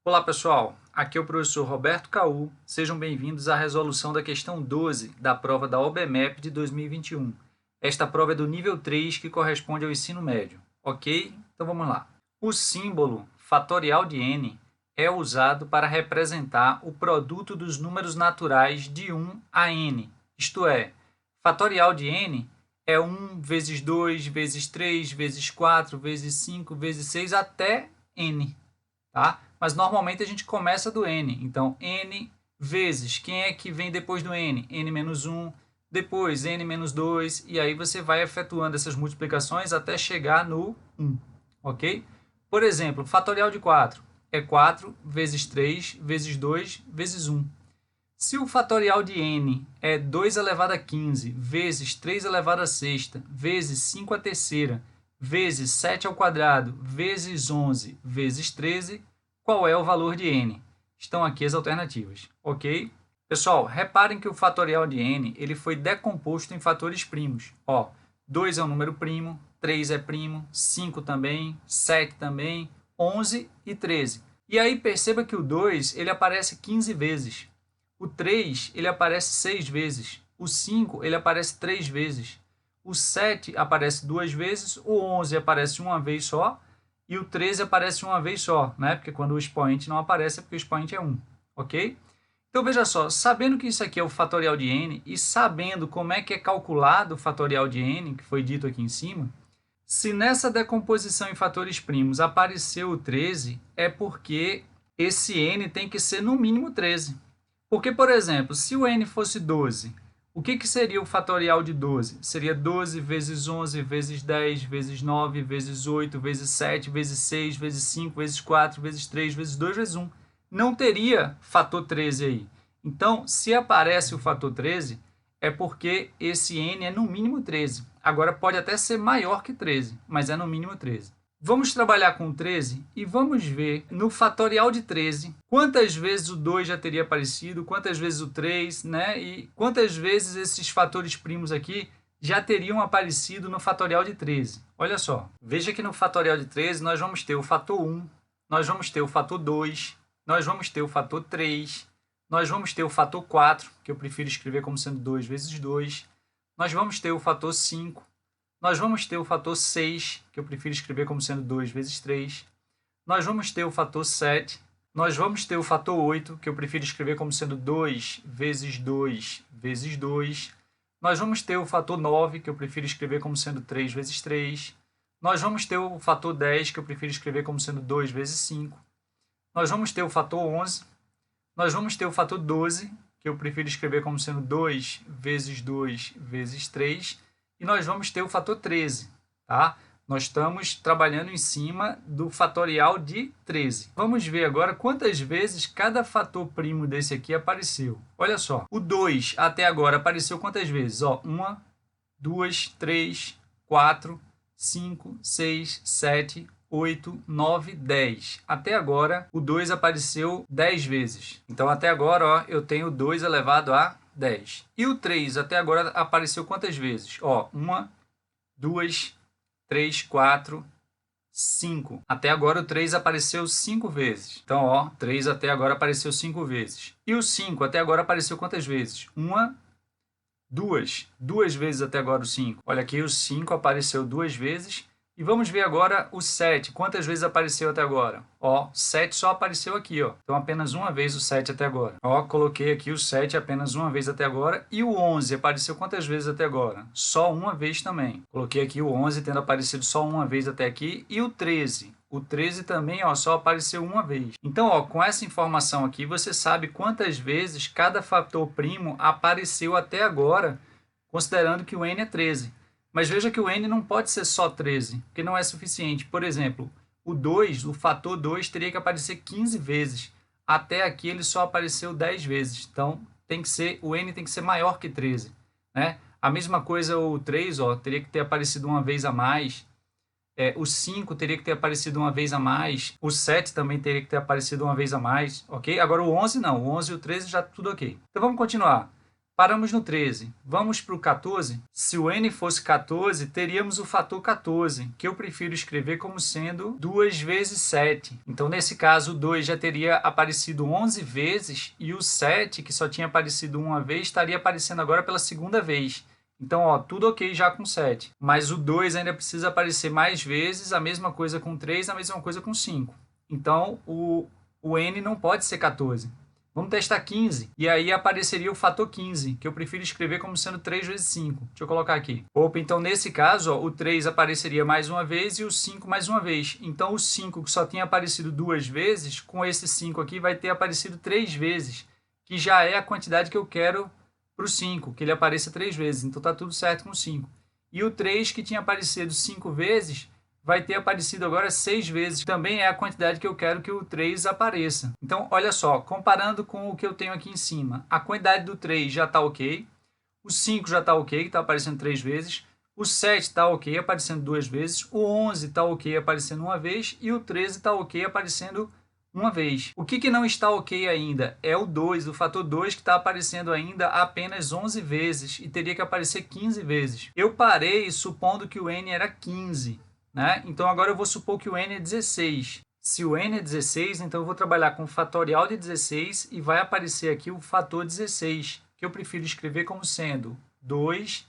Olá pessoal, aqui é o professor Roberto Caú, sejam bem-vindos à resolução da questão 12 da prova da OBMEP de 2021. Esta prova é do nível 3 que corresponde ao ensino médio, ok? Então vamos lá. O símbolo fatorial de n é usado para representar o produto dos números naturais de 1 a n, isto é, fatorial de n é 1 vezes 2 vezes 3 vezes 4 vezes 5 vezes 6 até n, tá? Mas normalmente a gente começa do n. Então, n vezes, quem é que vem depois do n? n menos 1, depois n menos 2, e aí você vai efetuando essas multiplicações até chegar no 1, ok? Por exemplo, fatorial de 4 é 4 vezes 3 vezes 2 vezes 1. Se o fatorial de n é 2 elevado a 15 vezes 3 elevado a sexta vezes 5 a terceira vezes 7 ao quadrado vezes 11 vezes 13, qual é o valor de n? Estão aqui as alternativas, ok? Pessoal, reparem que o fatorial de n ele foi decomposto em fatores primos. 2 é um número primo, 3 é primo, 5 também, 7 também, 11 e 13. E aí perceba que o 2 ele aparece 15 vezes. O 3 ele aparece 6 vezes. O 5 ele aparece 3 vezes. O 7 aparece 2 vezes. O 11 aparece uma vez só. E o 13 aparece uma vez só, né? Porque quando o expoente não aparece é porque o expoente é 1, ok? Então, veja só, sabendo que isso aqui é o fatorial de n e sabendo como é que é calculado o fatorial de n, que foi dito aqui em cima, se nessa decomposição em fatores primos apareceu o 13, é porque esse n tem que ser no mínimo 13. Porque, por exemplo, se o n fosse 12, o que seria o fatorial de 12? Seria 12 vezes 11 vezes 10 vezes 9 vezes 8 vezes 7 vezes 6 vezes 5 vezes 4 vezes 3 vezes 2 vezes 1. Não teria fator 13 aí. Então, se aparece o fator 13, é porque esse n é no mínimo 13. Agora, pode até ser maior que 13, mas é no mínimo 13. Vamos trabalhar com 13 e vamos ver no fatorial de 13 quantas vezes o 2 já teria aparecido, quantas vezes o 3, né? E quantas vezes esses fatores primos aqui já teriam aparecido no fatorial de 13. Olha só, veja que no fatorial de 13 nós vamos ter o fator 1, nós vamos ter o fator 2, nós vamos ter o fator 3, nós vamos ter o fator 4, que eu prefiro escrever como sendo 2 vezes 2, nós vamos ter o fator 5, nós vamos ter o fator 6, que eu prefiro escrever como sendo 2 vezes 3. Nós vamos ter o fator 7. Nós vamos ter o fator 8, que eu prefiro escrever como sendo 2 vezes 2 vezes 2. Nós vamos ter o fator 9, que eu prefiro escrever como sendo 3 vezes 3. Nós vamos ter o fator 10, que eu prefiro escrever como sendo 2 vezes 5. Nós vamos ter o fator 11. Nós vamos ter o fator 12, que eu prefiro escrever como sendo 2 vezes 2 vezes 3. E nós vamos ter o fator 13, tá? Nós estamos trabalhando em cima do fatorial de 13. Vamos ver agora quantas vezes cada fator primo desse aqui apareceu. Olha só, o 2 até agora apareceu quantas vezes? 1, 2, 3, 4, 5, 6, 7, 8, 9, 10. Até agora, o 2 apareceu 10 vezes. Então, até agora, eu tenho 2 elevado a 10. E o 3 até agora apareceu quantas vezes? 1, 2, 3, 4, 5. Até agora o 3 apareceu 5 vezes. Então, 3 até agora apareceu 5 vezes. E o 5 até agora apareceu quantas vezes? 1, 2. 2 vezes até agora o 5. Olha aqui, o 5 apareceu 2 vezes. E vamos ver agora o 7. Quantas vezes apareceu até agora? 7 só apareceu aqui, Então, apenas uma vez o 7 até agora. Coloquei aqui o 7 apenas uma vez até agora. E o 11 apareceu quantas vezes até agora? Só uma vez também. Coloquei aqui o 11 tendo aparecido só uma vez até aqui. E o 13? O 13 também, só apareceu uma vez. Então, com essa informação aqui, você sabe quantas vezes cada fator primo apareceu até agora, considerando que o n é 13. Mas veja que o n não pode ser só 13, porque não é suficiente. Por exemplo, o 2, o fator 2, teria que aparecer 15 vezes. Até aqui ele só apareceu 10 vezes. Então, o n tem que ser maior que 13. Né? A mesma coisa o 3, teria que ter aparecido uma vez a mais. O 5 teria que ter aparecido uma vez a mais. O 7 também teria que ter aparecido uma vez a mais. Ok? Agora o 11 não. O 11 e o 13 já tudo ok. Então, vamos continuar. Paramos no 13. Vamos para o 14? Se o n fosse 14, teríamos o fator 14, que eu prefiro escrever como sendo 2 vezes 7. Então, nesse caso, o 2 já teria aparecido 11 vezes e o 7, que só tinha aparecido uma vez, estaria aparecendo agora pela segunda vez. Então, ó, tudo ok já com 7. Mas o 2 ainda precisa aparecer mais vezes, a mesma coisa com 3, a mesma coisa com 5. Então, o n não pode ser 14. Vamos testar 15, e aí apareceria o fator 15, que eu prefiro escrever como sendo 3 vezes 5. Deixa eu colocar aqui. Opa, então nesse caso, ó, o 3 apareceria mais uma vez e o 5 mais uma vez. Então o 5, que só tinha aparecido 2 vezes, com esse 5 aqui vai ter aparecido 3 vezes, que já é a quantidade que eu quero para o 5, que ele apareça 3 vezes. Então está tudo certo com o 5. E o 3, que tinha aparecido 5 vezes, vai ter aparecido agora 6 vezes. Também é a quantidade que eu quero que o 3 apareça. Então, olha só, comparando com o que eu tenho aqui em cima, a quantidade do 3 já está ok, o 5 já está ok, que está aparecendo 3 vezes, o 7 está ok, aparecendo 2 vezes, o 11 está ok, aparecendo uma vez, e o 13 está ok, aparecendo uma vez. O que não está ok ainda é o 2, o fator 2, que está aparecendo ainda apenas 11 vezes, e teria que aparecer 15 vezes. Eu parei supondo que o n era 15. Né? Então, agora eu vou supor que o n é 16. Se o n é 16, então eu vou trabalhar com o fatorial de 16 e vai aparecer aqui o fator 16, que eu prefiro escrever como sendo 2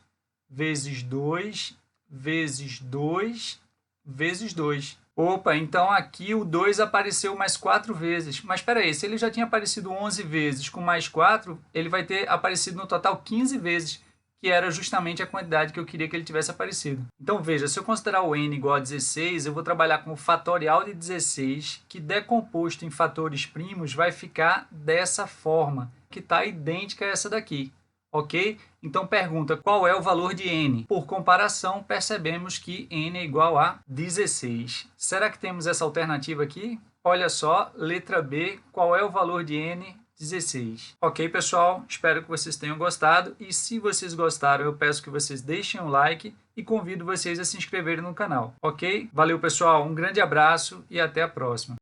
vezes 2 vezes 2 vezes 2. Opa, então aqui o 2 apareceu mais 4 vezes. Mas espera aí, se ele já tinha aparecido 11 vezes com mais 4, ele vai ter aparecido no total 15 vezes, que era justamente a quantidade que eu queria que ele tivesse aparecido. Então, veja, se eu considerar o n igual a 16, eu vou trabalhar com o fatorial de 16, que decomposto em fatores primos vai ficar dessa forma, que está idêntica a essa daqui. Ok? Então, pergunta, qual é o valor de n? Por comparação, percebemos que n é igual a 16. Será que temos essa alternativa aqui? Olha só, letra B, qual é o valor de n? 16. Ok, pessoal? Espero que vocês tenham gostado e se vocês gostaram, eu peço que vocês deixem um like e convido vocês a se inscreverem no canal, ok? Valeu, pessoal, um grande abraço e até a próxima.